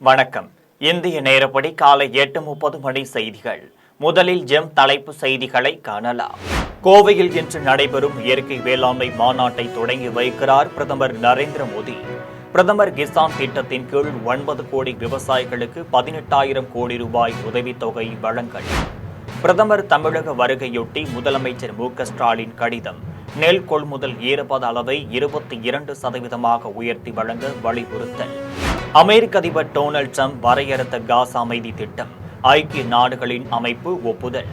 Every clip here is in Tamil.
வணக்கம். இந்திய நேரப்படி காலை 8:30 மணி செய்திகள். முதலில் ஜெம் தலைப்பு செய்திகளை காணலாம். கோவையில் இன்று நடைபெறும் இயற்கை வேளாண்மை மாநாட்டை தொடங்கி வைக்கிறார் பிரதமர் நரேந்திர மோடி. பிரதமர் கிசான் திட்டத்தின் கீழ் 9 கோடி விவசாயிகளுக்கு 18,000 கோடி ரூபாய் உதவித்தொகை வழங்கல். பிரதமர் தமிழக வருகையொட்டி முதலமைச்சர் மு.க.ஸ்டாலின் கடிதம். நெல் கொள்முதல் ஈரப்பத அளவை 22% உயர்த்தி வழங்க வலியுறுத்தல். அமெரிக்க அதிபர் டொனால்ட் ட்ரம்ப் வரையறுத்த காசா அமைதி திட்டம். ஐக்கிய நாடுகளின் அமைப்பு ஒப்புதல்.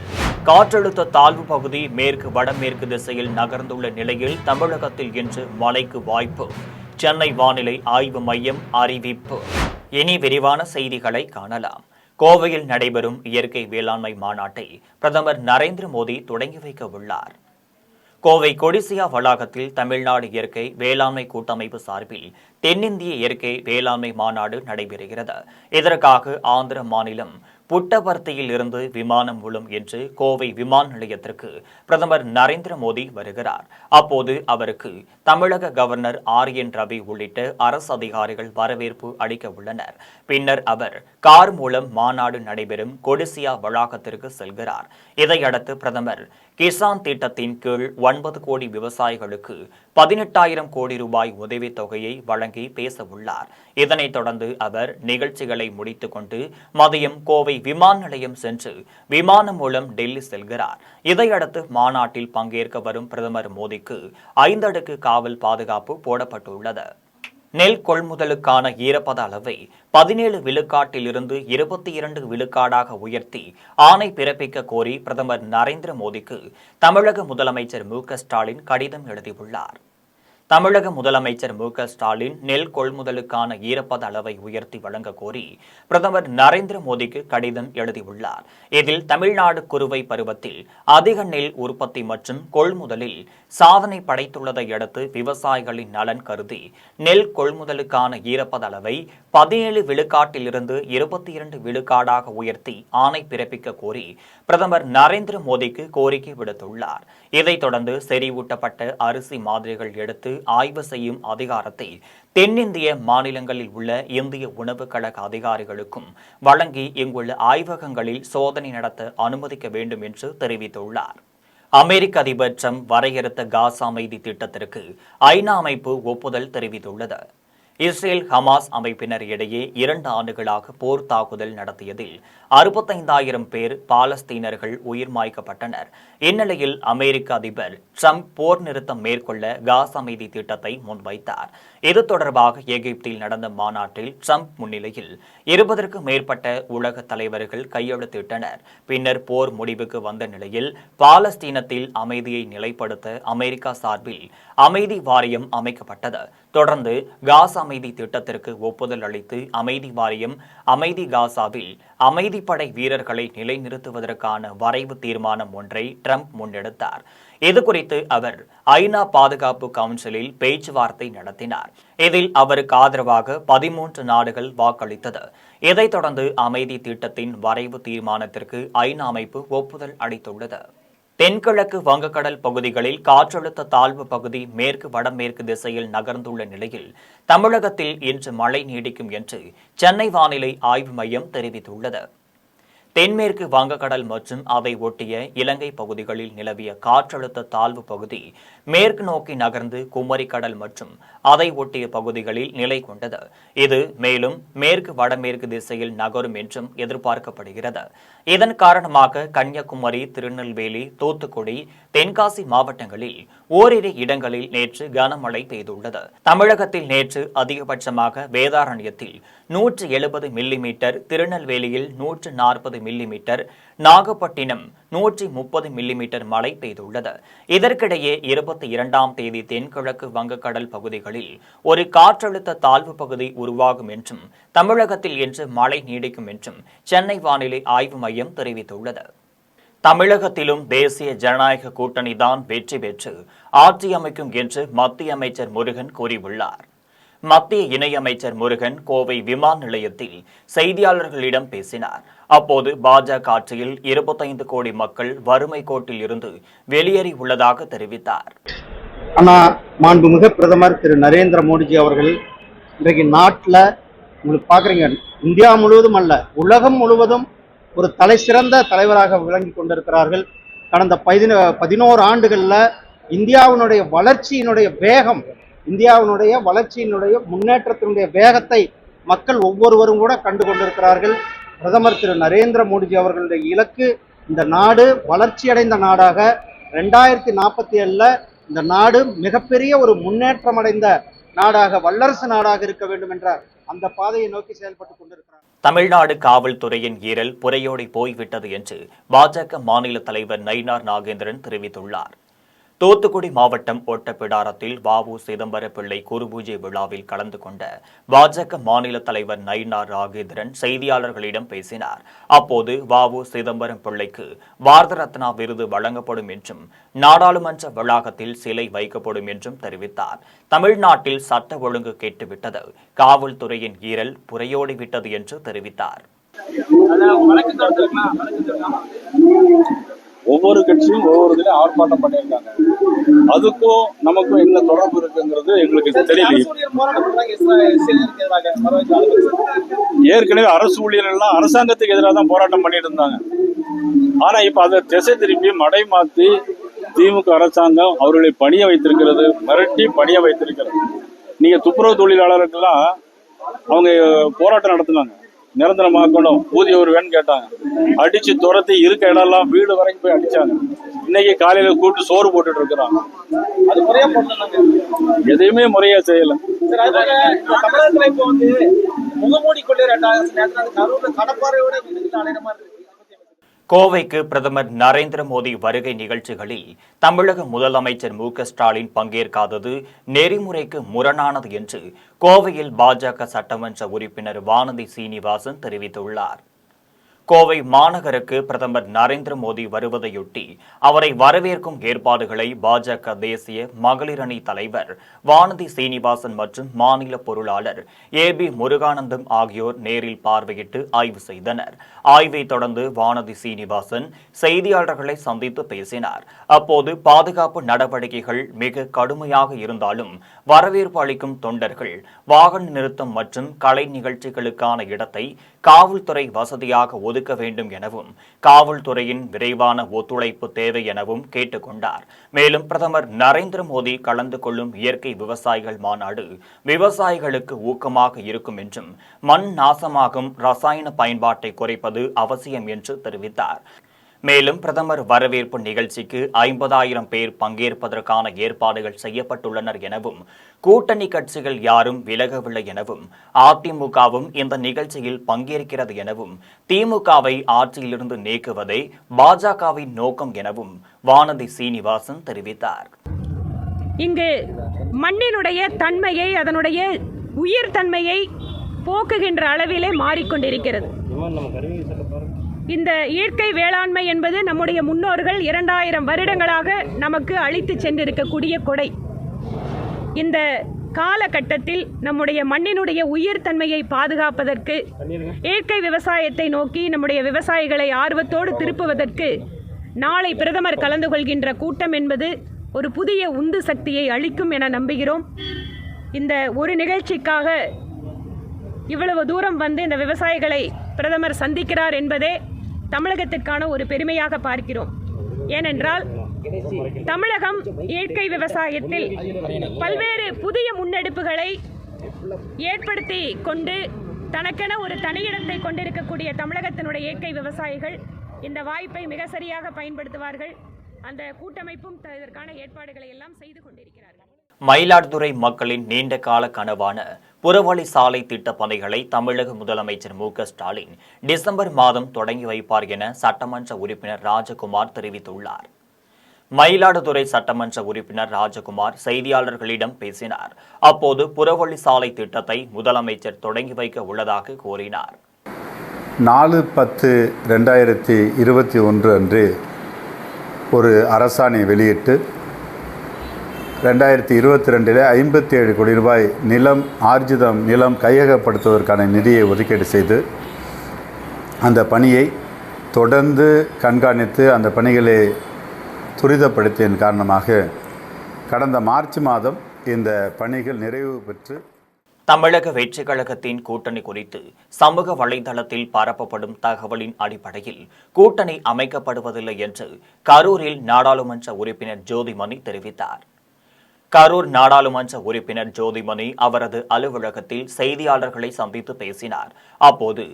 காற்றழுத்த தாழ்வு பகுதி மேற்கு வடமேற்கு திசையில் நகர்ந்துள்ள நிலையில் தமிழகத்தில் இன்று மழைக்கு வாய்ப்பு. சென்னை வானிலை ஆய்வு மையம் அறிவிப்பு. இனி விரிவான செய்திகளை காணலாம். கோவையில் நடைபெறும் இயற்கை வேளாண்மை மாநாட்டை பிரதமர் நரேந்திர மோடி தொடங்கி வைக்க உள்ளார். கோவை கொடிசியா வளாகத்தில் தமிழ்நாடு இயற்கை வேளாண்மை கூட்டமைப்பு சார்பில் தென்னிந்திய இயற்கை வேளாண்மை மாநாடு நடைபெறுகிறது. இதற்காக ஆந்திர மாநிலம் புட்டபர்த்தியில் இருந்து விமானம் மூலம் இன்று கோவை விமான நிலையத்திற்கு பிரதமர் நரேந்திர மோடி வருகிறார். அப்போது அவருக்கு தமிழக கவர்னர் ஆர்.என். ரவி உள்ளிட்ட அரசு அதிகாரிகள் வரவேற்பு அளிக்க உள்ளனர். பின்னர் அவர் கார் மூலம் மாநாடு நடைபெறும் கொடிசியா வளாகத்திற்கு செல்கிறார். இதையடுத்து பிரதமர் கிசான் திட்டத்தின் கீழ் 9 கோடி விவசாயிகளுக்கு 18,000 கோடி ரூபாய் உதவித் தொகையை வழங்கி பேச உள்ளார். இதனைத் தொடர்ந்து அவர் நிகழ்ச்சிகளை முடித்துக் கொண்டு மதியம் கோவை விமான நிலையம் சென்று விமானம் மூலம் டெல்லி செல்கிறார். இதையடுத்து மாநாட்டில் பங்கேற்க வரும் பிரதமர் மோடிக்கு 5 அடுக்கு காவல் பாதுகாப்பு போடப்பட்டுள்ளது. நெல் கொள்முதலுக்கான ஈரப்பத அளவை 17 விழுக்காட்டிலிருந்து 22 விழுக்காடாக உயர்த்தி ஆணை பிறப்பிக்க கோரி பிரதமர் நரேந்திர மோடிக்கு தமிழக முதலமைச்சர் மு.க.ஸ்டாலின் கடிதம் எழுதியுள்ளார். தமிழக முதலமைச்சர் மு.க.ஸ்டாலின் நெல் கொள்முதலுக்கான ஈரப்பத அளவை உயர்த்தி வழங்க கோரி பிரதமர் நரேந்திர மோடிக்கு கடிதம் எழுதியுள்ளார். இதில் தமிழ்நாடு குறுவை பருவத்தில் அதிக நெல் உற்பத்தி மற்றும் கொள்முதலில் சாதனை படைத்துள்ளதை அடுத்து விவசாயிகளின் நலன் கருதி நெல் கொள்முதலுக்கான ஈரப்பத அளவை 17 விழுக்காட்டிலிருந்து 22 விழுக்காடாக உயர்த்தி ஆணை பிறப்பிக்க கோரி பிரதமர் நரேந்திர மோடிக்கு கோரிக்கை விடுத்துள்ளார். இதைத் தொடர்ந்து செறிவூட்டப்பட்ட அரிசி மாதிரிகள் எடுத்து ஆய்வு செய்யும் அதிகாரத்தை தென்னிந்திய மாநிலங்களில் உள்ள இந்திய உணவுக் கழக அதிகாரிகளுக்கும் வழங்கி இங்குள்ள ஆய்வகங்களில் சோதனை நடத்த அனுமதிக்க வேண்டும் என்று தெரிவித்துள்ளார். அமெரிக்க அதிபர் ட்ரம்ப் வரையறுத்த காசா அமைதி திட்டத்திற்கு ஐநா அமைப்பு ஒப்புதல் தெரிவித்துள்ளது. இஸ்ரேல் ஹமாஸ் அமைப்பினர் இடையே 2 ஆண்டுகளாக போர் தாக்குதல் நடத்தியதில் 65,000 பேர் பாலஸ்தீனர்கள் உயிர் மாய்க்கப்பட்டனர். இந்நிலையில் அமெரிக்க அதிபர் ட்ரம்ப் போர் நிறுத்தம் மேற்கொள்ள காசா அமைதி திட்டத்தை முன்வைத்தார். இது தொடர்பாக எகிப்தில் நடந்த மாநாட்டில் ட்ரம்ப் முன்னிலையில் 20க்கும் மேற்பட்ட உலக தலைவர்கள் கையெழுத்திட்டனர். பின்னர் போர் முடிவுக்கு வந்த நிலையில் பாலஸ்தீனத்தில் அமைதியை நிலைப்படுத்த அமெரிக்கா சார்பில் அமைதி வாரியம் அமைக்கப்பட்டது. தொடர்ந்து காசா அமைதி திட்டத்திற்கு ஒப்புதல் அளித்து அமைதி வாரியம் அமைதி காசாவில் அமைதிப்படை வீரர்களை நிலைநிறுத்துவதற்கான வரைவு தீர்மானம் ஒன்றை ட்ரம்ப் முன்னெடுத்தார். இதுகுறித்து அவர் ஐநா பாதுகாப்பு கவுன்சிலில் பேச்சுவார்த்தை நடத்தினார். இதில் அவருக்கு ஆதரவாக 13 நாடுகள் வாக்களித்தது. இதைத் தொடர்ந்து அமைதி திட்டத்தின் வரைவு தீர்மானத்திற்கு ஐநா அமைப்பு ஒப்புதல் அளித்துள்ளது. தென்கிழக்கு வங்கக்கடல் பகுதிகளில் காற்றழுத்த தாழ்வு பகுதி மேற்கு வடமேற்கு திசையில் நகர்ந்துள்ள நிலையில் தமிழகத்தில் இன்று மழை நீடிக்கும் என்று சென்னை வானிலை ஆய்வு மையம் தெரிவித்துள்ளது. தென்மேற்கு வங்கக்கடல் மற்றும் அதை ஒட்டிய இலங்கை பகுதிகளில் நிலவிய காற்றழுத்த தாழ்வு பகுதி மேற்கு நோக்கி நகர்ந்து குமரி கடல் மற்றும் அதை ஒட்டிய பகுதிகளில் நிலை கொண்டது. இது மேலும் மேற்கு வடமேற்கு திசையில் நகரும் என்றும் எதிர்பார்க்கப்படுகிறது. இதன் காரணமாக கன்னியாகுமரி, திருநெல்வேலி, தூத்துக்குடி, தென்காசி மாவட்டங்களில் ஓரிரு இடங்களில் நேற்று கனமழை பெய்துள்ளது. தமிழகத்தில் நேற்று அதிகபட்சமாக வேதாரண்யத்தில் 170 மில்லிமீட்டர், திருநெல்வேலியில் 140 மில்லிமீட்டர், நாகப்பட்டினம் 130 மில்லிமீட்டர் மழை பெய்துள்ளது. இதற்கிடையே 22ஆம் தேதி தென்கிழக்கு வங்கக்கடல் பகுதிகளில் ஒரு காற்றழுத்த தாழ்வு பகுதி உருவாகும் என்றும் தமிழகத்தில் இன்று மழை நீடிக்கும் என்றும் சென்னை வானிலை ஆய்வு மையம் தெரிவித்துள்ளது. தமிழகத்திலும் தேசிய ஜனநாயக கூட்டணிதான் வெற்றி பெற்று ஆட்சி அமைக்கும் என்று மத்திய அமைச்சர் முருகன் கூறியுள்ளார். மத்திய இணையமைச்சர் முருகன் கோவை விமான நிலையத்தில் செய்தியாளர்களிடம் பேசினார். அப்போது பாஜக ஆட்சியில் 25 கோடி மக்கள் வறுமை கோட்டில் இருந்து வெளியேறி உள்ளதாக தெரிவித்தார். மாண்புமிகு பிரதமர் திரு நரேந்திர மோடிஜி அவர்கள் இன்றைக்கு நாட்டில் உங்களுக்கு பார்க்குறீங்க, இந்தியா முழுவதும் அல்ல, உலகம் முழுவதும் ஒரு தலை சிறந்த தலைவராக விளங்கி கொண்டிருக்கிறார்கள். கடந்த 11 ஆண்டுகளில் இந்தியாவினுடைய வளர்ச்சியினுடைய வேகம், இந்தியாவினுடைய வளர்ச்சியினுடைய முன்னேற்றத்தினுடைய வேகத்தை மக்கள் ஒவ்வொருவரும் கூட கண்டு கொண்டிருக்கிறார்கள். பிரதமர் திரு நரேந்திர மோடிஜி அவர்களுடைய இலக்கு இந்த நாடு வளர்ச்சியடைந்த நாடாக 2047 இந்த நாடு மிகப்பெரிய ஒரு முன்னேற்றம் அடைந்த நாடாக, வல்லரசு நாடாக இருக்க வேண்டும் என்ற அந்த பாதையை நோக்கி செயல்பட்டு கொண்டிருக்கிறார். தமிழ்நாடு காவல்துறையின் ஈரல் புரையோடி போய்விட்டது என்று பாஜக மாநில தலைவர் நயினார் நாகேந்திரன் தெரிவித்துள்ளார். தூத்துக்குடி மாவட்டம் ஒட்டப்பிடாரத்தில் வ.உ. சிதம்பர பிள்ளை குருபூஜை விழாவில் கலந்து கொண்ட பாஜக மாநில தலைவர் நயினார் நாகேந்திரன் செய்தியாளர்களிடம் பேசினார். அப்போது வ.உ. சிதம்பரம் பிள்ளைக்கு பாரத ரத்னா விருது வழங்கப்படும் என்றும் நாடாளுமன்ற வளாகத்தில் சிலை வைக்கப்படும் என்றும் தெரிவித்தார். தமிழ்நாட்டில் சட்ட ஒழுங்கு கெட்டுவிட்டது, காவல்துறையின் ஈரல் புரையோடிவிட்டது என்று தெரிவித்தார். ஒவ்வொரு கட்சியும் ஒவ்வொரு இதுலையும் ஆர்ப்பாட்டம் பண்ணியிருக்காங்க. அதுக்கும் நமக்கும் என்ன தொடர்பு இருக்குங்கிறது எங்களுக்கு தெரியல. ஏற்கனவே அரசு ஊழியர்கள்லாம் அரசாங்கத்துக்கு எதிராக தான் போராட்டம் பண்ணிட்டு இருந்தாங்க. ஆனா இப்ப அதை திசை திருப்பி மடை மாத்தி திமுக அரசாங்கம் அவர்களை பணிய வைத்திருக்கிறது, மிரட்டி பணிய வைத்திருக்கிறது. நீங்க துப்புரவு தொழிலாளர்கள்லாம் அவங்க போராட்டம் நடத்தினாங்க, நிரந்தரமாக்கணும், ஊதிய ஒரு வேன்னு கேட்டாங்க. அடிச்சு துரத்தி இருக்க இடம்லாம் வீடு வரைக்கும் போய் அடிச்சாங்க. இன்னைக்கு காலையில கூப்பிட்டு சோறு போட்டுட்டு இருக்கிறாங்க. அது முறையா போட்டாங்க, எதையுமே முறையா செய்யல. தமிழகத்துல இப்போ வந்து முகமூடி கொள்ளை கடப்பாறையோட கோவைக்கு பிரதமர் நரேந்திர மோடி வருகை நிகழ்ச்சிகளில் தமிழக முதலமைச்சர் மு.க. ஸ்டாலின் பங்கேற்காதது நெறிமுறைக்கு முரணானது என்று கோவையில் பாஜக சட்டமன்ற உறுப்பினர் வானதி சீனிவாசன் தெரிவித்துள்ளார். கோவை மாநகருக்கு பிரதமர் நரேந்திர மோடி வருவதையொட்டி அவரை வரவேற்கும் ஏற்பாடுகளை பாஜக தேசிய மகளிர் அணி தலைவர் வானதி சீனிவாசன் மற்றும் மாநில பொருளாளர் ஏ.பி. முருகானந்தம் ஆகியோர் நேரில் பார்வையிட்டு ஆய்வு செய்தனர். ஆய்வை தொடர்ந்து வானதி சீனிவாசன் செய்தியாளர்களை சந்தித்து பேசினார். அப்போது பாதுகாப்பு நடவடிக்கைகள் மிக கடுமையாக இருந்தாலும் வரவேற்பு அளிக்கும் தொண்டர்கள் வாகன நிறுத்தம் மற்றும் கலை நிகழ்ச்சிகளுக்கான இடத்தை காவல்துறை வசதியாக ஒதுக்க வேண்டும் எனவும் காவல்துறையின் விரைவான ஒத்துழைப்பு தேவை எனவும் கேட்டுக்கொண்டார். மேலும் பிரதமர் நரேந்திர மோடி கலந்து கொள்ளும் இயற்கை விவசாயிகள் மாநாடு விவசாயிகளுக்கு ஊக்கமாக இருக்கும் என்றும் மண் நாசமாகும் ரசாயன பயன்பாட்டை குறைப்பது அவசியம் என்று தெரிவித்தார். மேலும் பிரதமர் வரவேற்பு நிகழ்ச்சிக்கு 50,000 பேர் பங்கேற்பதற்கான ஏற்பாடுகள் செய்யப்பட்டுள்ளனர் எனவும் கூட்டணி கட்சிகள் யாரும் விலகவில்லை எனவும் அதிமுகவும் இந்த நிகழ்ச்சியில் பங்கேற்கிறது எனவும் திமுகவை ஆட்சியிலிருந்து நீக்குவதே பாஜகவின் நோக்கம் எனவும் வானதி சீனிவாசன் தெரிவித்தார். இங்கு மண்ணினுடைய தன்மையை, அதனுடைய உயிர் தன்மையை போக்குகின்ற அளவிலே மாறிக்கொண்டிருக்கிறது. இந்த இயற்கை வேளாண்மை என்பது நம்முடைய முன்னோர்கள் 2000 வருடங்களாக நமக்கு அளித்து சென்றிருக்கக்கூடிய கொடை. இந்த காலகட்டத்தில் நம்முடைய மண்ணினுடைய உயிர் தன்மையை பாதுகாப்பதற்கு, இயற்கை விவசாயத்தை நோக்கி நம்முடைய விவசாயிகளை ஆர்வத்தோடு திருப்புவதற்கு நாளை பிரதமர் கலந்து கொள்கின்ற கூட்டம் என்பது ஒரு புதிய உந்து சக்தியை அளிக்கும் என நம்புகிறோம். இந்த ஒரு நிகழ்ச்சிக்காக இவ்வளவு தூரம் வந்து இந்த விவசாயிகளை பிரதமர் சந்திக்கிறார் என்பதே தமிழகத்திற்கான ஒரு பெருமையாக பார்க்கிறோம். ஏனென்றால் தமிழகம் இயற்கை விவசாயத்தில் பல்வேறு புதிய முன்னெடுப்புகளை ஏற்படுத்தி கொண்டு தனக்கென ஒரு தனியிடத்தை கொண்டிருக்கக்கூடிய தமிழகத்தினுடைய இயற்கை விவசாயிகள் இந்த வாய்ப்பை மிக சரியாக பயன்படுத்துவார்கள். அந்த கூட்டமைப்பும் இதற்கான ஏற்பாடுகளை எல்லாம் செய்து கொண்டிருக்கிறார்கள். மயிலாடுதுறை மக்களின் நீண்ட கால கனவான புறவழி சாலை திட்ட பணிகளை தமிழக முதலமைச்சர் மு.க. ஸ்டாலின் டிசம்பர் மாதம் தொடங்கி வைப்பார் என சட்டமன்ற உறுப்பினர் ராஜகுமார் தெரிவித்துள்ளார். மயிலாடுதுறை சட்டமன்ற உறுப்பினர் ராஜகுமார் செய்தியாளர்களிடம் பேசினார். அப்போது புறவழி சாலை திட்டத்தை முதலமைச்சர் தொடங்கி வைக்க உள்ளதாக கூறினார். 4/10/2021 அன்று ஒரு அரசாணை வெளியிட்டு 2022 57 கோடி ரூபாய் ஆர்ஜிதம் நிலம் கையகப்படுத்துவதற்கான நிதியை ஒதுக்கீடு செய்து அந்த பணியை தொடர்ந்து கண்காணித்து அந்த பணிகளை துரிதப்படுத்தியதன் காரணமாக கடந்த மார்ச் மாதம் இந்த பணிகள் நிறைவு பெற்று தமிழக வெற்றிக் கழகத்தின் கூட்டணி குறித்து சமூக வலைதளத்தில் பரப்பப்படும் தகவலின் அடிப்படையில் கூட்டணி அமைக்கப்படுவதில்லை என்று கரூரில் நாடாளுமன்ற உறுப்பினர் ஜோதிமணி தெரிவித்தார். கரூர் நாடாளுமன்ற உறுப்பினர் ஜோதிமணி அவரது அலுவலகத்தில் செய்தியாளர்களை சந்தித்து பேசினார். அப்போது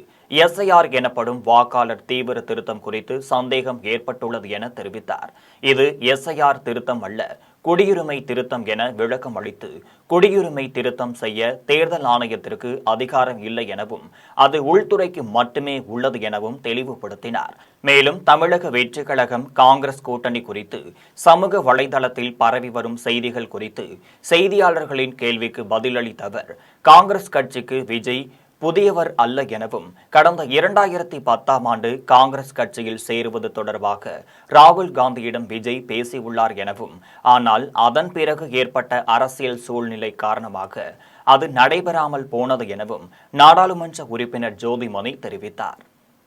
எஸ்ஐஆர் எனப்படும் வாக்காளர் தீவிர திருத்தம் குறித்து சந்தேகம் ஏற்பட்டுள்ளது என தெரிவித்தார். இது எஸ்ஐஆர் திருத்தம் அல்ல, குடியுரிமை திருத்தம் என விளக்கம் அளித்து, குடியுரிமை திருத்தம் செய்ய தேர்தல் ஆணையத்திற்கு அதிகாரம் இல்லை எனவும் அது உள்துறைக்கு மட்டுமே உள்ளது எனவும் தெளிவுபடுத்தினார். மேலும் தமிழக வெற்றிக் கழகம் காங்கிரஸ் கூட்டணி குறித்து சமூக வலைதளத்தில் பரவி வரும் செய்திகள் குறித்து செய்தியாளர்களின் கேள்விக்கு பதிலளித்த அவர், காங்கிரஸ் கட்சிக்கு விஜய் புதியவர் அல்ல எனவும் கடந்த 2010ஆம் ஆண்டு காங்கிரஸ் கட்சியில் சேருவது தொடர்பாக ராகுல் காந்தியிடம் விஜய் பேசியுள்ளார் எனவும், ஆனால் அதன் பிறகு ஏற்பட்ட அரசியல் சூழ்நிலை காரணமாக அது நடைபெறாமல் போனது எனவும் நாடாளுமன்ற உறுப்பினர் ஜோதிமணி தெரிவித்தார்.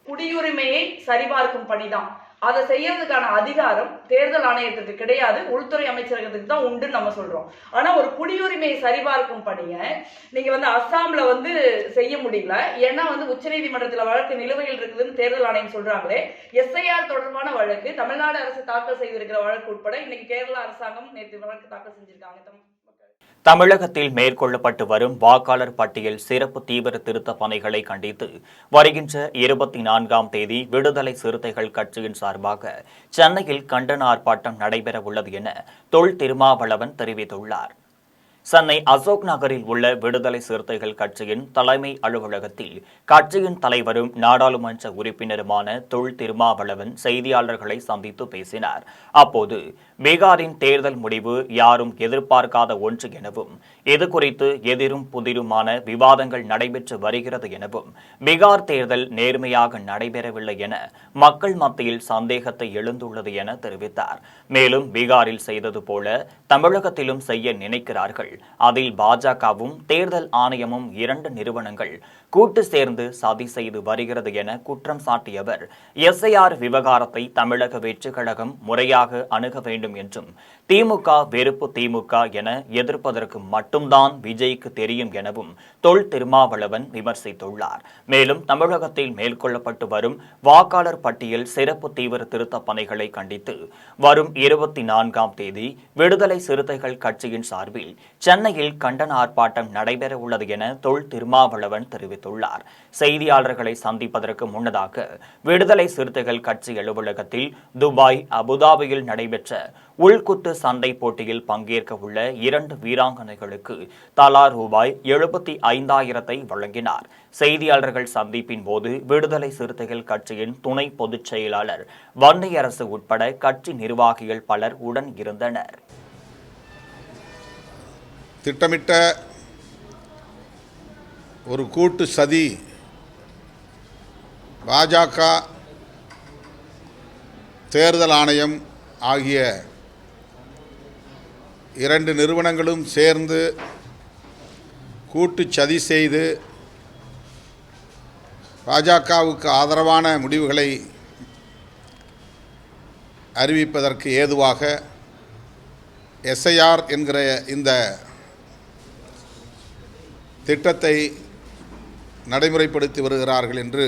குடியுரிமையை சரிபார்க்கும் பணிதான், அதை செய்யறதுக்கான அதிகாரம் தேர்தல் ஆணையத்துக்கு கிடையாது, உள்துறை அமைச்சரகத்துக்கு தான் உண்டுன்னு நம்ம சொல்றோம். ஆனா ஒரு குடியுரிமையை சரிபார்க்கும் பணியை நீங்க அஸ்ஸாம்ல செய்ய முடியல, ஏன்னா உச்சநீதிமன்றத்தில் வழக்கு நிலுவையில் இருக்குதுன்னு தேர்தல் ஆணையம் சொல்றாங்களே. எஸ்ஐஆர் தொடர்பான வழக்கு தமிழ்நாடு அரசு தாக்கல் செய்திருக்கிற வழக்கு உட்பட இன்னைக்கு கேரள அரசாங்கம் நேற்று வழக்கு தாக்கல் செஞ்சிருக்காங்க. தமிழகத்தில் மேற்கொள்ளப்பட்டு வரும் வாக்காளர் பட்டியல் சிறப்பு தீவிர திருத்த பணிகளை கண்டித்து வருகின்ற 24ஆம் தேதி விடுதலை சிறுத்தைகள் கட்சியின் சார்பாக சென்னையில் கண்டன ஆர்ப்பாட்டம் நடைபெற உள்ளது என தொல் திருமாவளவன் தெரிவித்துள்ளார். சென்னை அசோக் நகரில் உள்ள விடுதலை சிறுத்தைகள் கட்சியின் தலைமை அலுவலகத்தில் கட்சியின் தலைவரும் நாடாளுமன்ற உறுப்பினருமான தொல் திருமாவளவன் செய்தியாளர்களை சந்தித்து பேசினார். அப்போது பீகாரின் தேர்தல் முடிவு யாரும் எதிர்பார்க்காத ஒன்று எனவும், இது குறித்து எதிரும் புதிருமான விவாதங்கள் நடைபெற்று வருகிறது எனவும், பீகார் தேர்தல் நேர்மையாக நடைபெறவில்லை என மக்கள் மத்தியில் சந்தேகத்தை எழுந்துள்ளது என தெரிவித்தார். மேலும் பீகாரில் செய்தது போல தமிழகத்திலும் செய்ய நினைக்கிறார்கள், அதில் பாஜகவும் தேர்தல் ஆணையமும் 2 நிறுவனங்கள் கூட்டு சேர்ந்து சதி செய்து வருகிறது என குற்றம் சாட்டியவர், எஸ்ஐஆர் விவகாரத்தை தமிழக வெற்றிக் கழகம் முறையாக அணுக வேண்டும் என்றும், திமுக வெறுப்பு திமுக என எதிர்ப்பதற்கு மட்டும்தான் விஜய்க்கு தெரியும் எனவும் தொல் திருமாவளவன் விமர்சித்துள்ளார். மேலும் தமிழகத்தில் மேற்கொள்ளப்பட்டு வரும் வாக்காளர் பட்டியல் சிறப்பு தீவிர திருத்த பணிகளை கண்டித்து வரும் 24ஆம் தேதி விடுதலை சிறுத்தைகள் கட்சியின் சார்பில் சென்னையில் கண்டன ஆர்ப்பாட்டம் நடைபெற உள்ளது என தொல் திருமாவளவன் தெரிவித்துள்ளார். செய்தியாளர்களை சந்திப்பதற்கு முன்னதாக விடுதலை சிறுத்தைகள் கட்சி அலுவலகத்தில் துபாய், அபுதாபியில் நடைபெற்ற உள்குத்து சண்டை போட்டியில் பங்கேற்க உள்ள 2 வீராங்கனைகளுக்கு தலா ரூபாய் 75,000 வழங்கினார். செய்தியாளர்கள் சந்திப்பின் போது விடுதலை சிறுத்தைகள் கட்சியின் துணை பொதுச் செயலாளர் வன்னியரசு உட்பட கட்சி நிர்வாகிகள் பலர் உடன் இருந்தனர். திட்டமிட்ட ஒரு கூட்டு சதி பாஜக, தேர்தல் ஆணையம் ஆகிய 2 நிறுவனங்களும் சேர்ந்து கூட்டு சதி செய்து பாஜகவுக்கு ஆதரவான முடிவுகளை அறிவிப்பதற்கு ஏதுவாக எஸ்ஐஆர் என்கிற இந்த திட்டத்தை நடைமுறைப்படுத்தி வருகிறார்கள் என்று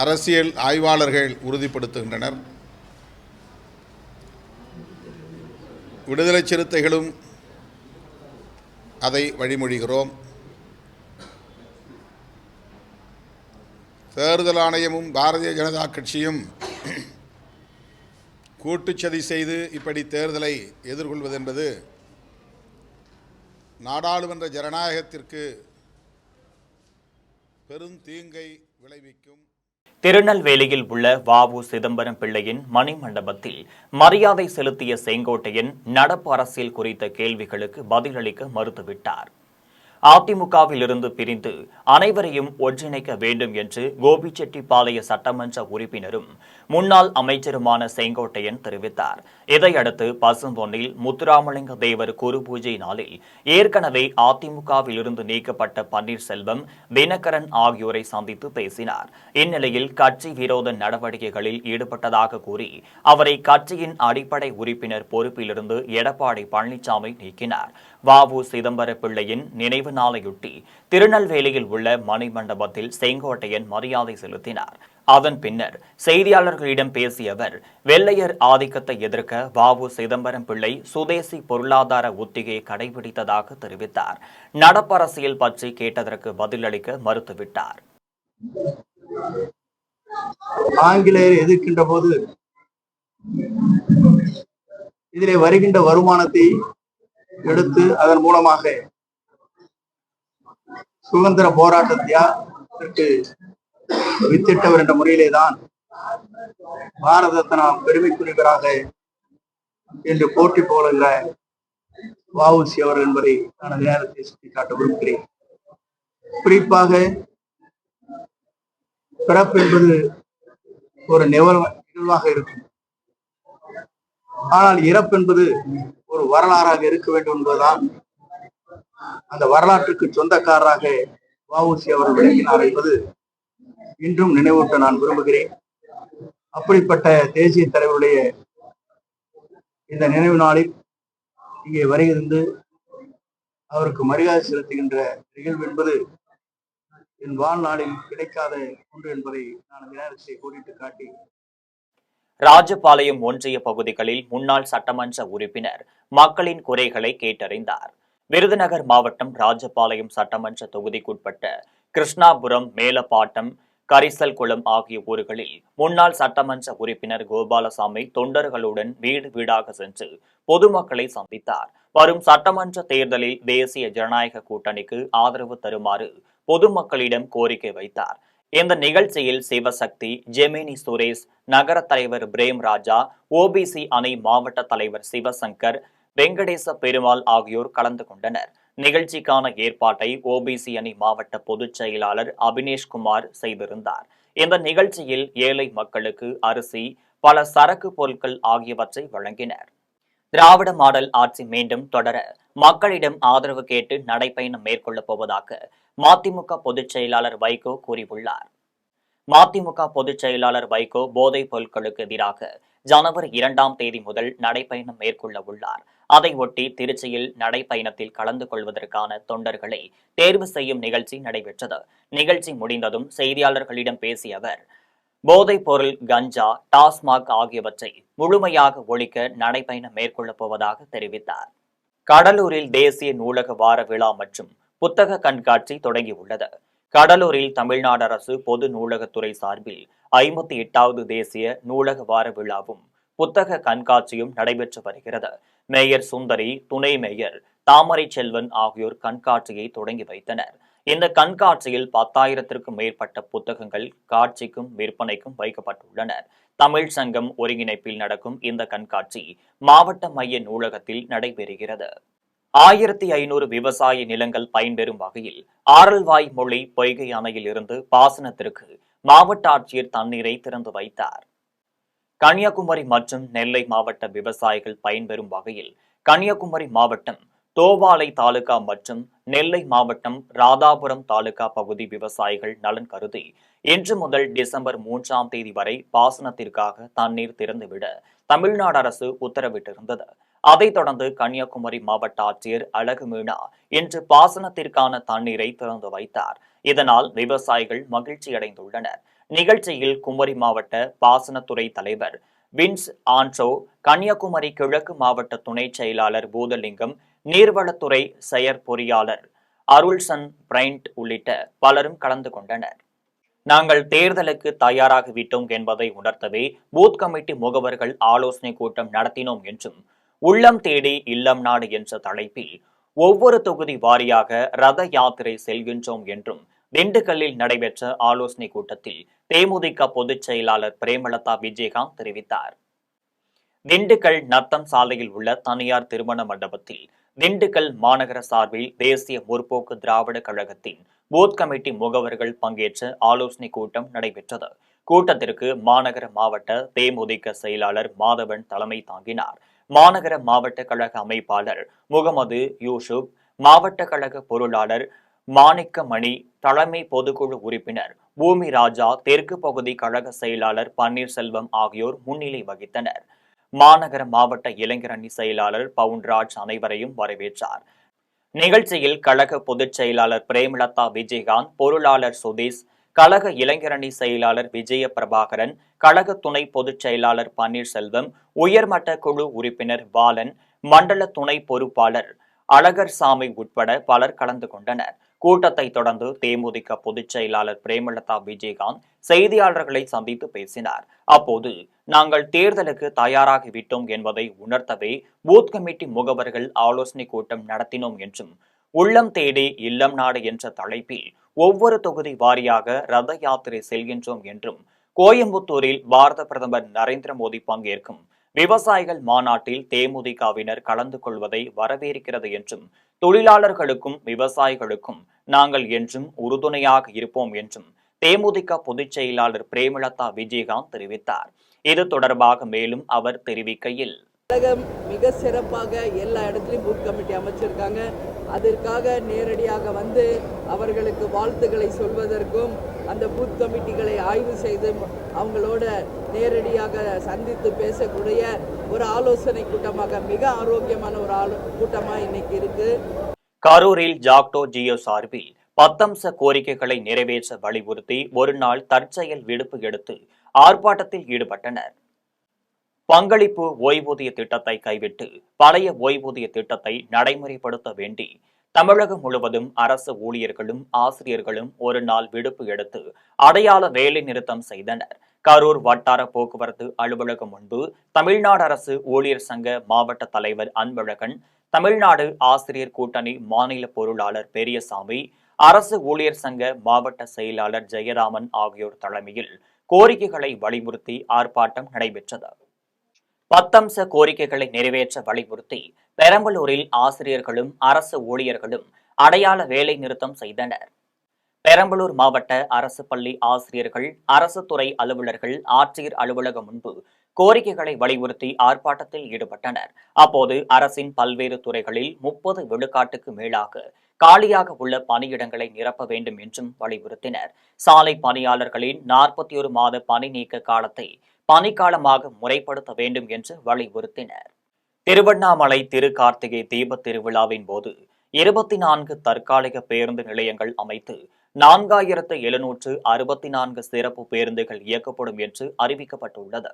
அரசியல் ஆய்வாளர்கள் உறுதிப்படுத்துகின்றனர். விடுதலை சிறுத்தைகளும் அதை வழிமொழிகிறோம். தேர்தல் ஆணையமும் பாரதிய ஜனதா கட்சியும் கூட்டுச்சதி செய்து இப்படி தேர்தலை எதிர்கொள்வது என்பது நாடாளுமன்ற ஜனநாயகத்திற்கு பெரும் தீங்கை விளைவிக்கும். திருநெல்வேலியில் உள்ள வ.உ. சிதம்பரம் பிள்ளையின் மணிமண்டபத்தில் மரியாதை செலுத்திய செங்கோட்டையன் நடப்பு அரசியல் குறித்த கேள்விகளுக்கு பதிலளிக்க மறுத்துவிட்டார். அதிமுகவில் இருந்து பிரிந்து அனைவரையும் ஒன்றிணைக்க வேண்டும் என்று கோபிச்செட்டிப்பாளைய சட்டமன்ற உறுப்பினரும் முன்னாள் அமைச்சருமான செங்கோட்டையன் தெரிவித்தார். இதையடுத்து பசும்பொன்னில் முத்துராமலிங்க தேவர் குரு பூஜை நாளில் ஏற்கனவே அதிமுகவில் இருந்து நீக்கப்பட்ட பன்னீர்செல்வம், தினகரன் ஆகியோரை சந்தித்து பேசினார். இந்நிலையில் கட்சி விரோத நடவடிக்கைகளில் ஈடுபட்டதாக கூறி அவரை கட்சியின் அடிப்படை உறுப்பினர் பொறுப்பிலிருந்து எடப்பாடி பழனிசாமி நீக்கினார். வ.உ. சிதம்பர பிள்ளையின் நினைவு நாளையொட்டி திருநெல்வேலியில் உள்ள மணிமண்டபத்தில் செங்கோட்டையன் மரியாதை செலுத்தினார். அதன் பின்னர் செய்தியாளர்களிடம் பேசிய அவர், வெள்ளையர் ஆதிக்கத்தை எதிர்க்க வ.உ. சிதம்பரம் பிள்ளை சுதேசி பொருளாதார உத்தியை கடைபிடித்ததாக தெரிவித்தார். நடப்பரசியல் பற்றி கேட்டதற்கு பதிலளிக்க மறுத்துவிட்டார். ஆங்கிலேயர் எதிர்க்கின்ற போது இதிலே வருகின்ற வருமானத்தை எடுத்து அதன் மூலமாக சுதந்திர போராட்டத்திற்கு வித்திட்டவர் என்ற முறையிலேதான் பாரத ரத்னா பெருமைக்குரியவராக என்று போற்றி போகின்ற வ.உ.சி. அவர் என்பதை நான் அந்த நேரத்தை சுட்டிக்காட்ட விரும்புகிறேன். குறிப்பாக பிறப்பு என்பது ஒரு நிகழ்வாக இருக்கும், ஆனால் இறப்பு என்பது ஒரு வரலாறாக இருக்க வேண்டும் என்பதுதான் அந்த வரலாற்றுக்கு சொந்தக்காரராக வ.உ.சி. அவர்கள் விளங்கினார் என்பது இன்றும் நினைவூட்ட நான் விரும்புகிறேன். அப்படிப்பட்ட தேசிய தலைவருடைய இந்த நினைவு நாளில் இங்கே வருகிறது அவருக்கு மரியாதை செலுத்துகின்ற நிகழ்வு என்பது என் வாழ்நாளில் கிடைக்காத ஒன்று என்பதை நான் அந்த நேரத்தை கூறிட்டு காட்டி, ராஜபாளையம் ஒன்றிய பகுதிகளில் முன்னாள் சட்டமன்ற உறுப்பினர் மக்களின் குறைகளை கேட்டறிந்தார். விருதுநகர் மாவட்டம் ராஜபாளையம் சட்டமன்ற தொகுதிக்குட்பட்ட கிருஷ்ணாபுரம், மேலப்பாட்டம், கரிசல்குளம் ஆகிய ஊர்களில் முன்னாள் சட்டமன்ற உறுப்பினர் கோபாலசாமி தொண்டர்களுடன் வீடு வீடாக சென்று பொதுமக்களை சந்தித்தார். வரும் சட்டமன்ற தேர்தலில் தேசிய ஜனநாயக கூட்டணிக்கு ஆதரவு தருமாறு பொதுமக்களிடம் கோரிக்கை வைத்தார். இந்த நிகழ்ச்சியில் சிவசக்தி, ஜெமினி சுரேஷ், நகர தலைவர் பிரேம் ராஜா, ஓபிசி அணை மாவட்ட தலைவர் சிவசங்கர், வெங்கடேச பெருமாள் ஆகியோர் கலந்து கொண்டனர். நிகழ்ச்சிக்கான ஏற்பாட்டை ஓபிசி அணி மாவட்ட பொதுச் செயலாளர் அபினேஷ்குமார் செய்திருந்தார். இந்த நிகழ்ச்சியில் ஏழை மக்களுக்கு அரிசி, பல சரக்கு பொருட்கள் ஆகியவற்றை வழங்கினர். திராவிட மாடல் ஆட்சி மீண்டும் தொடர மக்களிடம் ஆதரவு கேட்டு நடைபயணம் மேற்கொள்ளப் போவதாக மதிமுக பொதுச் செயலாளர் வைகோ கூறியுள்ளார். மதிமுக பொதுச் செயலாளர் வைகோ போதைப் பொருட்களுக்கு எதிராக ஜனவரி 2ஆம் தேதி முதல் நடைபயணம் மேற்கொள்ள உள்ளார். அதையொட்டி திருச்சியில் நடைபயணத்தில் கலந்து கொள்வதற்கான தொண்டர்களை தேர்வு செய்யும் நிகழ்ச்சி நடைபெற்றது. நிகழ்ச்சி முடிந்ததும் செய்தியாளர்களிடம் பேசிய அவர், போதைப் பொருள், கஞ்சா, டாஸ்மாக் ஆகியவற்றை முழுமையாக ஒழிக்க நடைபயணம் மேற்கொள்ளப் போவதாக தெரிவித்தார். கடலூரில் தேசிய நூலக வார விழா மற்றும் புத்தக கண்காட்சி தொடங்கியுள்ளது. கடலூரில் தமிழ்நாடு அரசு பொது நூலகத்துறை சார்பில் 58வது தேசிய நூலக வார விழாவும் புத்தக கண்காட்சியும் நடைபெற்று வருகிறது. மேயர் சுந்தரி, துணை மேயர் தாமரை செல்வன் ஆகியோர் கண்காட்சியை தொடங்கி வைத்தனர். இந்த கண்காட்சியில் 10,000த்திற்கும் மேற்பட்ட புத்தகங்கள் காட்சிக்கும் விற்பனைக்கும் வைக்கப்பட்டுள்ளன. தமிழ் சங்கம் ஒருங்கிணைப்பில் நடக்கும் இந்த கண்காட்சி மாவட்ட மைய நூலகத்தில் நடைபெறுகிறது. 1500 விவசாய நிலங்கள் பயன்பெறும் வகையில் ஆரல்வாய் மொழி பொய்கை அணையில் இருந்து பாசனத்திற்கு மாவட்ட ஆட்சியர் தண்ணீரை திறந்து வைத்தார். கன்னியாகுமரி மற்றும் நெல்லை மாவட்ட விவசாயிகள் பயன்பெறும் வகையில் கன்னியாகுமரி மாவட்டம் தோவாளை தாலுகா மற்றும் நெல்லை மாவட்டம் ராதாபுரம் தாலுகா பகுதி விவசாயிகள் நலன் கருதி இன்று முதல் டிசம்பர் 3ஆம் தேதி வரை பாசனத்திற்காக தண்ணீர் திறந்துவிட தமிழ்நாடு அரசு உத்தரவிட்டிருந்தது. அதைத் தொடர்ந்து கன்னியாகுமரி மாவட்ட ஆட்சியர் அழகு மீனா இன்று பாசனத்திற்கான தண்ணீரை திறந்து வைத்தார். இதனால் விவசாயிகள் மகிழ்ச்சியடைந்துள்ளனர். நிகழ்ச்சியில் குமரி மாவட்ட பாசனத்துறை தலைவர் வின்ஸ் ஆன்சோ, கன்னியாகுமரி கிழக்கு மாவட்ட துணை செயலாளர் பூதலிங்கம், நீர்வளத்துறை செயற்பொறியாளர் அருள்சன் பிரைண்ட் உள்ளிட்ட பலரும் கலந்து கொண்டனர். நாங்கள் தேர்தலுக்கு தயாராகிவிட்டோம் என்பதை உணர்த்தவே பூத் கமிட்டி முகவர்கள் ஆலோசனை கூட்டம் நடத்தினோம் என்றும், உள்ளம் தேடி இல்லம் நாடு என்ற தலைப்பில் ஒவ்வொரு தொகுதி வாரியாக ரத யாத்திரை செல்கின்றோம் என்றும் திண்டுக்கல்லில் நடைபெற்ற ஆலோசனை கூட்டத்தில் தேமுதிக பொதுச் செயலாளர் பிரேமலதா விஜயகாந்த் தெரிவித்தார். திண்டுக்கல் நத்தம் சாலையில் உள்ள தனியார் திருமண மண்டபத்தில் திண்டுக்கல் மாநகர சார்பில் தேசிய முற்போக்கு திராவிட கழகத்தின் பூத் கமிட்டி முகவர்கள் பங்கேற்ற ஆலோசனை கூட்டம் நடைபெற்றது. கூட்டத்திற்கு மாநகர மாவட்ட தேமுதிக செயலாளர் மாதவன் தலைமை தாங்கினார். மாநகர மாவட்ட கழக அமைப்பாளர் முகமது யூசுப், மாவட்ட கழக பொருளாளர் மாணிக்கமணி, தலைமை பொதுக்குழு உறுப்பினர் பூமி ராஜா, தெற்கு பகுதி கழக செயலாளர் பன்னீர்செல்வம் ஆகியோர் முன்னிலை வகித்தனர். மாநகர மாவட்ட இளைஞரணி செயலாளர் பவுன்ராஜ் அனைவரையும் வரவேற்றார். நிகழ்ச்சியில் கழக பொதுச் செயலாளர் பிரேமலதா விஜயகாந்த், பொருளாளர் சுதீஷ், கழக இளைஞரணி செயலாளர் விஜய பிரபாகரன், கழக துணை பொதுச் செயலாளர் பன்னீர்செல்வம், உயர்மட்ட குழு உறுப்பினர் பாலன், மண்டல துணை பொறுப்பாளர் அழகர்சாமி உட்பட பலர் கலந்து கொண்டனர். கூட்டத்தை தொடர்ந்து தேமுதிக பொதுச் செயலாளர் பிரேமலதா விஜயகாந்த் செய்தியாளர்களை சந்தித்து பேசினார். அப்போது, நாங்கள் தேர்தலுக்கு தயாராகிவிட்டோம் என்பதை உணர்த்தவே பூத் கமிட்டி முகவர்கள் ஆலோசனை கூட்டம் நடத்தினோம் என்றும், உள்ளம் தேடி இல்லம் நாடு என்ற தலைப்பில் ஒவ்வொரு தொகுதி வாரியாக ரத யாத்திரை செல்கின்றோம் என்றும், கோயம்புத்தூரில் பாரத பிரதமர் நரேந்திர மோடி பங்கேற்கும் விவசாயிகள் மாநாட்டில் தேமுதிகவினர் கலந்து கொள்வதை வரவேற்கிறது என்றும், தொழிலாளர்களுக்கும் விவசாயிகளுக்கும் நாங்கள் என்றும் உறுதுணையாக இருப்போம் என்றும் தேமுதிக பொதுச் செயலாளர் பிரேமலதா விஜயகாந்த் தெரிவித்தார். இது தொடர்பாக மேலும் அவர் தெரிவிக்கையில், கழகம் மிக சிறப்பாக எல்லா இடத்துலையும் பூத் கமிட்டி அமைச்சிருக்காங்க. அதற்காக நேரடியாக வந்து அவர்களுக்கு வாழ்த்துக்களை சொல்வதற்கும், அந்த பூத் கமிட்டிகளை ஆய்வு செய்து அவங்களோட நேரடியாக சந்தித்து பேசக்கூடிய ஒரு ஆலோசனை கூட்டமாக, மிக ஆரோக்கியமான ஒரு கூட்டமாக இன்னைக்கு இருக்கு. கரூரில் ஜாக்டோ ஜியோ சார்பில் 10 அம்ச கோரிக்கைகளை நிறைவேற்ற வலியுறுத்தி ஒரு நாள் தற்செயல் விடுப்பு எடுத்து ஆர்ப்பாட்டத்தில் ஈடுபட்டனர். பங்களிப்பு ஓய்வூதிய திட்டத்தை கைவிட்டு பழைய ஓய்வூதிய திட்டத்தை நடைமுறைப்படுத்த வேண்டி தமிழகம் முழுவதும் அரசு ஊழியர்களும் ஆசிரியர்களும் ஒரு நாள் விடுப்பு எடுத்து அடையாள வேலை நிறுத்தம் செய்தனர். கரூர் வட்டார போக்குவரத்து அலுவலகம் முன்பு தமிழ்நாடு அரசு ஊழியர் சங்க மாவட்ட தலைவர் அன்பழகன், தமிழ்நாடு ஆசிரியர் கூட்டணி மாநில பொருளாளர் பெரியசாமி, அரசு ஊழியர் சங்க மாவட்ட செயலாளர் ஜெயராமன் ஆகியோர் தலைமையில் கோரிக்கைகளை வலியுறுத்தி ஆர்ப்பாட்டம் நடைபெற்றது. 10 அம்ச கோரிக்கைகளை நிறைவேற்ற வலியுறுத்தி பெரம்பலூரில் ஆசிரியர்களும் அரசு ஊழியர்களும் அடையாள வேலை நிறுத்தம் செய்தனர். பெரம்பலூர் மாவட்ட அரசு பள்ளி ஆசிரியர்கள், அரசு துறை அலுவலர்கள் ஆட்சியர் அலுவலகம் முன்பு கோரிக்கைகளை வலியுறுத்தி ஆர்ப்பாட்டத்தில் ஈடுபட்டனர். அப்போது அரசின் பல்வேறு துறைகளில் 30 விழுக்காட்டுக்கு மேலாக காலியாக உள்ள பணியிடங்களை நிரப்ப வேண்டும் என்றும் வலியுறுத்தினர். சாலை பணியாளர்களின் 41 மாத பணி நீக்க காலத்தை பணிக்காலமாக முறைப்படுத்த வேண்டும் என்று வலியுறுத்தினர். திருவண்ணாமலை திருக்கார்த்திகை தீப திருவிழாவின் போது 24 தற்காலிக பேருந்து நிலையங்கள் அமைத்து 4764 சிறப்பு பேருந்துகள் இயக்கப்படும் என்று அறிவிக்கப்பட்டுள்ளது.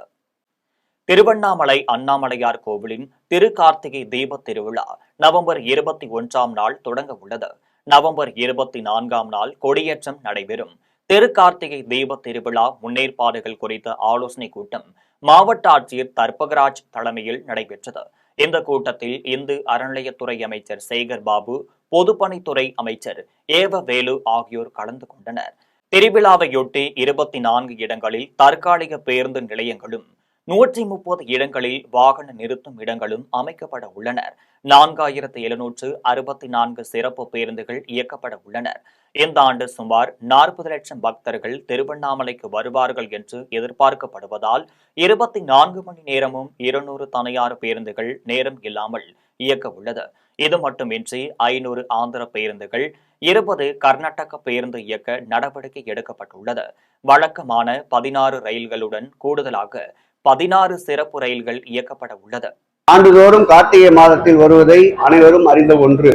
திருவண்ணாமலை அண்ணாமலையார் கோவிலின் திருக்கார்த்திகை தீப திருவிழா நவம்பர் 21ஆம் நாள் தொடங்க உள்ளது. நவம்பர் 24ஆம் நாள் கொடியேற்றம் நடைபெறும். திருக்கார்த்திகை தீப திருவிழா முன்னேற்பாடுகள் குறித்த ஆலோசனை கூட்டம் மாவட்ட ஆட்சியர் தர்பகராஜ் தலைமையில் நடைபெற்றது. இந்த கூட்டத்தில் இந்து அறநிலையத்துறை அமைச்சர் சேகர் பாபு, பொதுப்பணித்துறை அமைச்சர் ஏவ வேலு ஆகியோர் கலந்து கொண்டனர். திருவிழாவையொட்டி 24 இடங்களில் தற்காலிக பேருந்து நிலையங்களும் 130 இடங்களில் வாகன நிறுத்தும் இடங்களும் அமைக்கப்பட உள்ளனர். 4764 சிறப்பு பேருந்துகள் இயக்கப்பட உள்ளனர். இந்த ஆண்டு சுமார் 40 லட்சம் பக்தர்கள் திருவண்ணாமலைக்கு வருவார்கள் என்று எதிர்பார்க்கப்படுவதால் 24 மணி நேரமும் 200 தனியார் பேருந்துகள் நேரம் இல்லாமல் இயக்க உள்ளது. இது மட்டுமின்றி 500 ஆந்திர பேருந்துகள், 20 கர்நாடக பேருந்து இயக்க நடவடிக்கை எடுக்கப்பட்டுள்ளது. வழக்கமான 16 ரயில்களுடன் கூடுதலாக 16 சிறப்பு ரயில்கள் இயக்கப்பட உள்ளது. ஆண்டுதோறும் கார்த்திகை மாதத்தில் வருவதை அனைவரும் அறிந்த ஒன்று.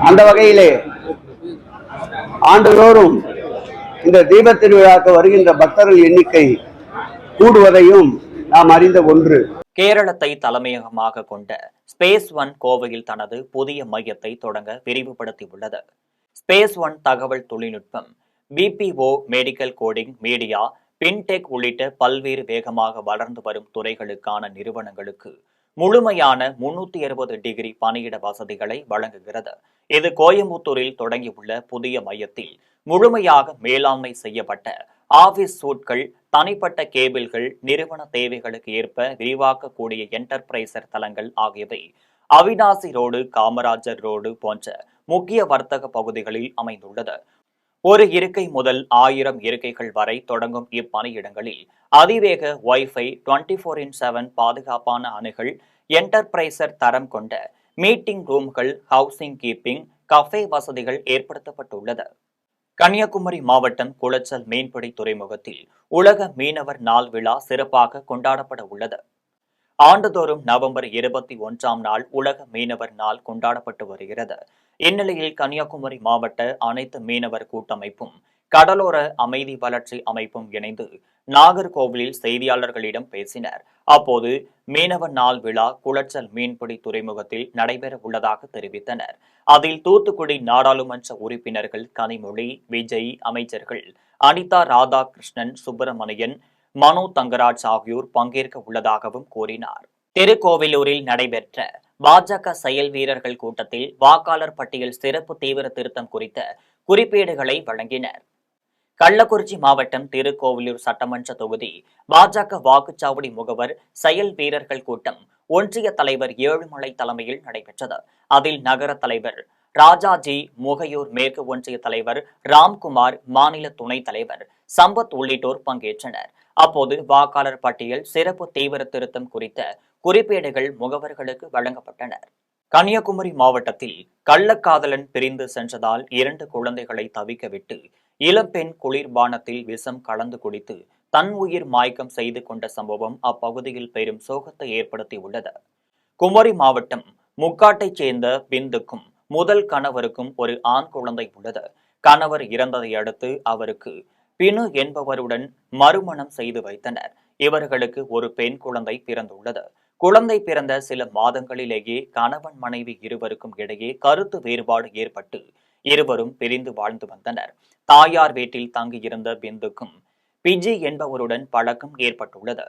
அந்த வகையிலே ஆண்டுதோறும் இந்த தீப திருவிழாக்கு வருகின்ற பக்தர்கள் எண்ணிக்கை கூடுவதையும் நாம் அறிந்த ஒன்று. கேரளத்தை தலைமையகமாக கொண்ட ஸ்பேஸ் ஒன் கோவையில் தனது புதிய மையத்தை தொடங்க விரிவுபடுத்தியுள்ளது. ஸ்பேஸ் ஒன் தகவல் தொழில்நுட்பம், BPO, medical coding, media, fintech உள்ளிட்ட பல்வேறு வேகமாக வளர்ந்து வரும் துறைகளுக்கான நிறுவனங்களுக்கு முழுமையான 360 டிகிரி பணியிட வசதிகளை வழங்குகிறது. இது கோயம்புத்தூரில் தொடங்கியுள்ள புதிய மையத்தில் முழுமையாக மேலாண்மை செய்யப்பட்ட ஆபீஸ் சூட்கள், தனிப்பட்ட கேபிள்கள், நிறுவன தேவைகளுக்கு ஏற்ப விரிவாக்கக்கூடிய என்டர்பிரைசர் தளங்கள் ஆகியவை அவினாசி ரோடு, காமராஜர் ரோடு போன்ற முக்கிய வர்த்தக பகுதிகளில் அமைந்துள்ளது. ஒரு இருக்கை முதல் 1000 இருக்கைகள் வரை தொடங்கும் இப்பணியிடங்களில் அதிவேக வைஃபை 24/7 பாதுகாப்பான அணுகல், என்டர்பிரைசர் தரம் கொண்ட மீட்டிங் ரூம்கள், ஹவுசிங் கீப்பிங், கஃபே வசதிகள் ஏற்படுத்தப்பட்டுள்ளது. கன்னியாகுமரி மாவட்டம் குளச்சல் மீன்பிடி துறைமுகத்தில் உலக மீனவர் நாள் விழா சிறப்பாக கொண்டாடப்பட உள்ளது. ஆண்டுதோறும் நவம்பர் 21ஆம் நாள் உலக மீனவர் நாள் கொண்டாடப்பட்டு வருகிறது. இந்நிலையில் கன்னியாகுமரி மாவட்ட அனைத்து மீனவர் கூட்டமைப்பும் கடலோர அமைதி வளர்ச்சி அமைப்பும் இணைந்து நாகர்கோவிலில் செய்தியாளர்களிடம் பேசினர். அப்போது மீனவர் நாள் விழா குளச்சல் மீன்பிடி துறைமுகத்தில் நடைபெற உள்ளதாக தெரிவித்தனர். அதில் தூத்துக்குடி நாடாளுமன்ற உறுப்பினர்கள் கனிமொழி, விஜய், அமைச்சர்கள் அனிதா ராதாகிருஷ்ணன், சுப்பிரமணியன், மனோ தங்கராஜ் ஆகியோர் பங்கேற்க உள்ளதாகவும் கூறினார். திருக்கோவிலூரில் நடைபெற்ற பாஜக செயல் வீரர்கள் கூட்டத்தில் வாக்காளர் பட்டியல் சிறப்பு தீவிர திருத்தம் குறித்த குறிப்பேடுகளை வழங்கினர். கள்ளக்குறிச்சி மாவட்டம் திருக்கோவிலூர் சட்டமன்ற தொகுதி பாஜக வாக்குச்சாவடி முகவர் செயல் வீரர்கள் கூட்டம் ஒன்றிய தலைவர் ஏழுமலை தலைமையில் நடைபெற்றது. அதில் நகர தலைவர் ராஜாஜி, முகையூர் மேற்கு ஒன்றிய தலைவர் ராம்குமார், மாநில துணைத் தலைவர் சம்பத் உள்ளிட்டோர் பங்கேற்றனர். அப்போது வாக்காளர் பட்டியல் சிறப்பு தீவிர திருத்தம் குறித்த குறிப்பேடுகள் முகவர்களுக்கு வழங்கப்பட்டன. கன்னியாகுமரி மாவட்டத்தில் கள்ளக்காதலன் பிரிந்து சென்றதால் 2 குழந்தைகளை தவிக்க விட்டு இளம்பெண் குளிர்பானத்தில் விஷம் கலந்து குடித்து தன் உயிர் மாய்க்கம் செய்து கொண்ட சம்பவம் அப்பகுதியில் பெரும் சோகத்தை ஏற்படுத்தியுள்ளது. குமரி மாவட்டம் முக்காட்டைச் சேர்ந்த பிந்துக்கும் முதல் கணவருக்கும் ஒரு ஆண் குழந்தை உள்ளது. கணவர் இறந்ததை அடுத்து அவருக்கு பினு என்பவருடன் மறுமணம் செய்து வைத்தனர். இவர்களுக்கு ஒரு பெண் குழந்தை பிறந்துள்ளது. குழந்தை பிறந்த சில மாதங்களிலேயே கணவன் மனைவி இருவருக்கும் இடையே கருத்து வேறுபாடு ஏற்பட்டு இருவரும் பிரிந்து வாழ்ந்து வந்தனர். தாயார் வீட்டில் தங்கியிருந்த பிந்துக்கும் பிஜி என்பவருடன் பழக்கம் ஏற்பட்டுள்ளது.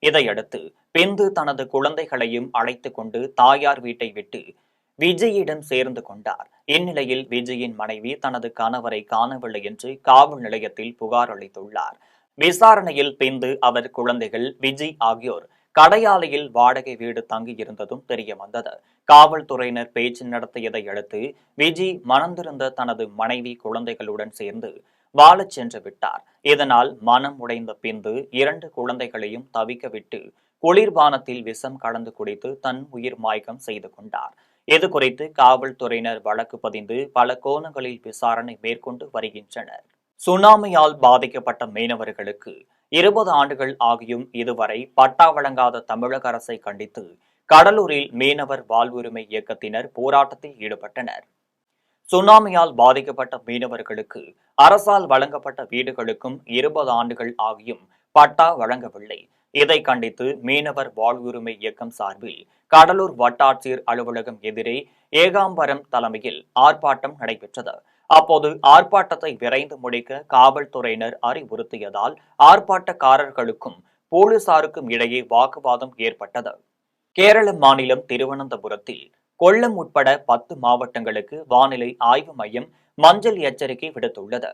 இதையடுத்து பிந்து தனது குழந்தைகளையும் அழைத்துக் கொண்டு தாயார் வீட்டை விட்டு விஜயிடம் சேர்ந்து கொண்டார். இந்நிலையில் விஜயின் மனைவி தனது கணவரை காணவில்லை என்று காவல் நிலையத்தில் புகார் அளித்துள்ளார். விசாரணையில் பிந்து, அவர் குழந்தைகள், விஜய் ஆகியோர் கடையாலையில் வாடகை வீடு தங்கியிருந்ததும் தெரிய வந்தது. காவல்துறையினர் பேச்சு நடத்தியதை அடுத்து விஜய் மணந்திருந்த தனது மனைவி குழந்தைகளுடன் சேர்ந்து வாழச் சென்று விட்டார். இதனால் மனம் உடைந்த பிந்து 2 குழந்தைகளையும் தவிக்க விட்டு குளிர்பானத்தில் விஷம் கலந்து குடித்து தன் உயிர் மாய்க்கம் செய்து கொண்டார். இது குறித்து காவல்துறையினர் வழக்கு பதிந்து பல கோணங்களில் விசாரணை மேற்கொண்டு வருகின்றனர். சுனாமியால் பாதிக்கப்பட்ட மீனவர்களுக்கு 20 ஆண்டுகள் ஆகியும் இதுவரை பட்டா வழங்காத தமிழக அரசை கண்டித்து கடலூரில் மீனவர் வாழ்வுரிமை இயக்கத்தினர் போராட்டத்தில் ஈடுபட்டனர். சுனாமியால் பாதிக்கப்பட்ட மீனவர்களுக்கு அரசால் வழங்கப்பட்ட வீடுகளுக்கும் 20 ஆண்டுகள் ஆகியும் பட்டா வழங்கவில்லை. இதை கண்டித்து மீனவர் வாழ்வுரிமை இயக்கம் சார்பில் கடலூர் வட்டாட்சியர் அலுவலகம் எதிரே ஏகாம்பரம் தலைமையில் ஆர்ப்பாட்டம் நடைபெற்றது. அப்போது ஆர்ப்பாட்டத்தை விரைந்து முடிக்க காவல்துறையினர் அறிவுறுத்தியதால் ஆர்ப்பாட்டக்காரர்களுக்கும் போலீசாருக்கும் இடையே வாக்குவாதம் ஏற்பட்டது. கேரள மாநிலம் திருவனந்தபுரத்தில் கொல்லம் உட்பட 10 மாவட்டங்களுக்கு வானிலை ஆய்வு மையம் மஞ்சள் எச்சரிக்கை விடுத்துள்ளது.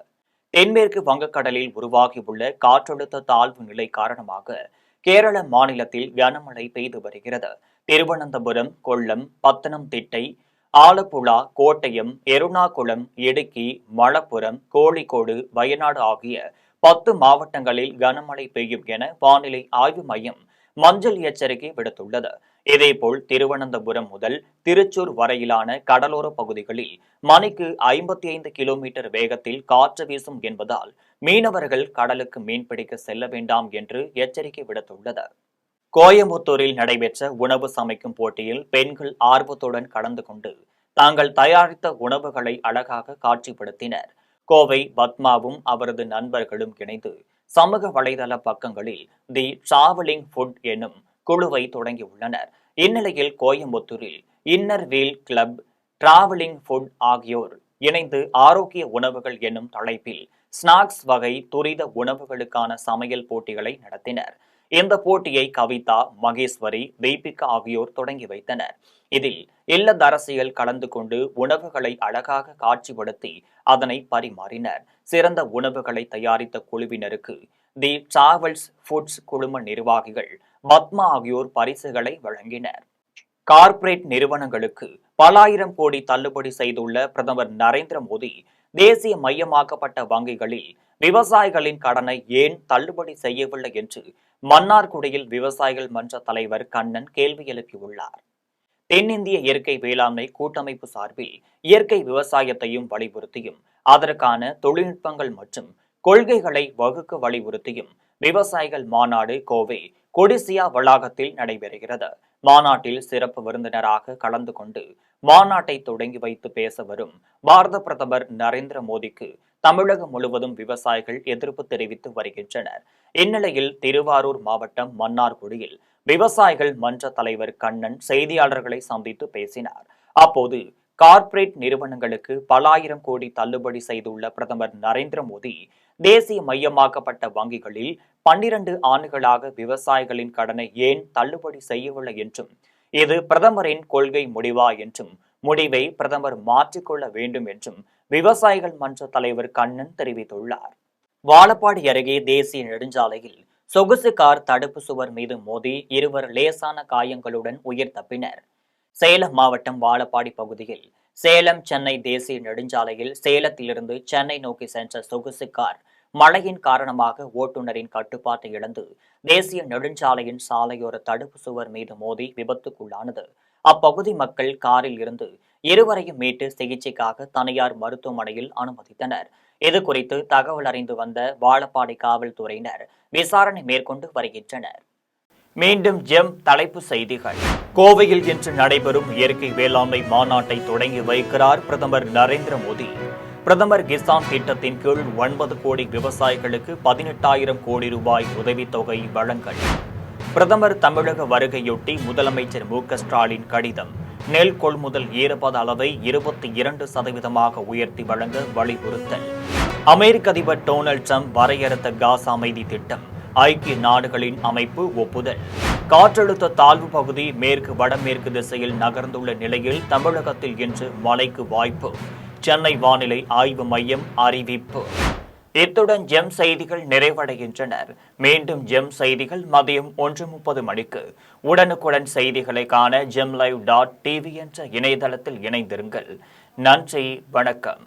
தென்மேற்கு வங்கக்கடலில் உருவாகியுள்ள காற்றழுத்த தாழ்வு நிலை காரணமாக கேரள மாநிலத்தில் கனமழை பெய்து வருகிறது. திருவனந்தபுரம், கொல்லம், பத்தனம்திட்டை, ஆலப்புழா, கோட்டயம், எர்ணாகுளம், இடுக்கி, மலப்புரம், கோழிக்கோடு, வயநாடு ஆகிய 10 மாவட்டங்களில் கனமழை பெய்யும் என வானிலை ஆய்வு மையம் மஞ்சள் எச்சரிக்கை விடுத்துள்ளது. இதேபோல் திருவனந்தபுரம் முதல் திருச்சூர் வரையிலான கடலோர பகுதிகளில் மணிக்கு 55 கிலோமீட்டர் வேகத்தில் காற்று வீசும் என்பதால் மீனவர்கள் கடலுக்கு மீன்பிடிக்க செல்ல வேண்டாம் என்று எச்சரிக்கை விடுத்துள்ளது. கோயம்புத்தூரில் நடைபெற்ற உணவு சமைக்கும் போட்டியில் பெண்கள் ஆர்வத்துடன் கலந்து கொண்டு தாங்கள் தயாரித்த உணவுகளை அழகாக காட்சிப்படுத்தினர். கோவை பத்மாவும் அவரது நண்பர்களும் இணைந்து சமூக வலைதள பக்கங்களில் தி டிராவலிங் ஃபுட் எனும் குழுவை தொடங்கியுள்ளனர். இந்நிலையில் கோயம்புத்தூரில் inner wheel club, travelling food ஆகியோர் இணைந்து ஆரோக்கிய உணவுகள் என்னும் தலைப்பில் ஸ்நாக்ஸ் வகை துரித உணவுகளுக்கான சமையல் போட்டிகளை நடத்தினர். இந்த போட்டியை கவிதா, மகேஸ்வரி, தீபிகா ஆகியோர் தொடங்கி வைத்தனர். இதில் இல்லத்தரசிகள் கலந்து கொண்டு உணவுகளை அழகாக காட்சிப்படுத்தி அதனை பரிமாறினர். சிறந்த உணவுகளை தயாரித்த குழுவினருக்கு தி டிராவல்ஸ் ஃபுட்ஸ் குழும நிர்வாகிகள் பத்மா ஆகியோர் பரிசுகளை வழங்கினர். கார்ப்பரேட் நிறுவனங்களுக்கு பல ஆயிரம் கோடி தள்ளுபடி செய்துள்ள பிரதமர் நரேந்திர மோடி தேசிய மையமாக்கப்பட்ட வங்கிகளில் விவசாயிகளின் கடனை ஏன் தள்ளுபடி செய்யவில்லை என்று மன்னார்குடியில் விவசாயிகள் மன்ற தலைவர் கண்ணன் கேள்வி எழுப்பியுள்ளார். தென்னிந்திய இயற்கை வேளாண்மை கூட்டமைப்பு சார்பில் இயற்கை விவசாயத்தையும் வலியுறுத்தியும் அதற்கான தொழில்நுட்பங்கள் மற்றும் கொள்கைகளை வகுக்க வலியுறுத்தியும் விவசாயிகள் மாநாடு கோவை கொடிசியா வளாகத்தில் நடைபெறுகிறது. மாநாட்டில் சிறப்பு விருந்தினராக கலந்து கொண்டு மாநாட்டை தொடங்கி வைத்து பேச வரும் பாரத பிரதமர் நரேந்திர மோடிக்கு தமிழகம் முழுவதும் விவசாயிகள் எதிர்ப்பு தெரிவித்து வருகின்றனர். இந்நிலையில் திருவாரூர் மாவட்டம் மன்னார்குடியில் விவசாயிகள் மன்ற தலைவர் கண்ணன் செய்தியாளர்களை சந்தித்து பேசினார். அப்போது கார்ப்பரேட் நிறுவனங்களுக்கு பல ஆயிரம் கோடி தள்ளுபடி செய்துள்ள பிரதமர் நரேந்திர மோடி தேசிய மையமாக்கப்பட்ட வங்கிகளில் 12 ஆண்டுகளாக விவசாயிகளின் கடனை ஏன் தள்ளுபடி செய்யவில்லை என்றும் இது பிரதமரின் கொள்கை முடிவா என்றும் முடிவை பிரதமர் மாற்றிக்கொள்ள வேண்டும் என்றும் விவசாயிகள் மன்ற தலைவர் கண்ணன் தெரிவித்துள்ளார். வாழப்பாடி அருகே தேசிய நெடுஞ்சாலையில் சொகுசு கார் தடுப்பு சுவர் மீது மோதி இருவர் லேசான காயங்களுடன் உயிர் தப்பினர். சேலம் மாவட்டம் வாழப்பாடி பகுதியில் சேலம் சென்னை தேசிய நெடுஞ்சாலையில் சேலத்திலிருந்து சென்னை நோக்கி சென்ற சொகுசு கார் மழையின் காரணமாக ஓட்டுநரின் கட்டுப்பாட்டை இழந்து தேசிய நெடுஞ்சாலையின் சாலையோர தடுப்பு சுவர் மீது மோதி விபத்துக்குள்ளானது. அப்பகுதி மக்கள் காரில் இருந்து இருவரையும் மீட்டு சிகிச்சைக்காக தனியார் மருத்துவமனையில் அனுமதித்தனர். இது குறித்து தகவல் அறிந்து வந்த வாழப்பாடி காவல்துறையினர் விசாரணை மேற்கொண்டு வருகின்றனர். மீண்டும் ஜெம் தலைப்பு செய்திகள். கோவையில் இன்று நடைபெறும் இயற்கை வேளாண்மை மாநாட்டை தொடங்கி வைக்கிறார் பிரதமர் நரேந்திர மோடி. பிரதமர் கிசான் திட்டத்தின் கீழ் 9 கோடி விவசாயிகளுக்கு 18,000 கோடி ரூபாய் உதவித்தொகை வழங்கல். பிரதமர் தமிழக வருகையொட்டி முதலமைச்சர் மு.க.ஸ்டாலின் கடிதம். நெல் கொள்முதல் ஈரப்பத அளவை 22% உயர்த்தி வழங்க வலியுறுத்தல். அமெரிக்க அதிபர் டொனால்ட் ட்ரம்ப் வரையறுத்த காசா அமைதி திட்டம் ஐக்கிய நாடுகளின் அமைப்பு ஒப்புதல். காற்றழுத்த தாழ்வு பகுதி மேற்கு வடமேற்கு திசையில் நகர்ந்துள்ள நிலையில் தமிழகத்தில் இன்று மழைக்கு வாய்ப்பு. சென்னை வானிலை ஆய்வு மையம் அறிவிப்பு. இத்துடன் ஜெம் செய்திகள் நிறைவடைகின்றனர். மீண்டும் ஜெம் செய்திகள் மதியம் 1:30 மணிக்கு. உடனுக்குடன் செய்திகளை காண gemlive.tv என்ற இணையதளத்தில் இணைந்திருங்கள். நன்றி, வணக்கம்.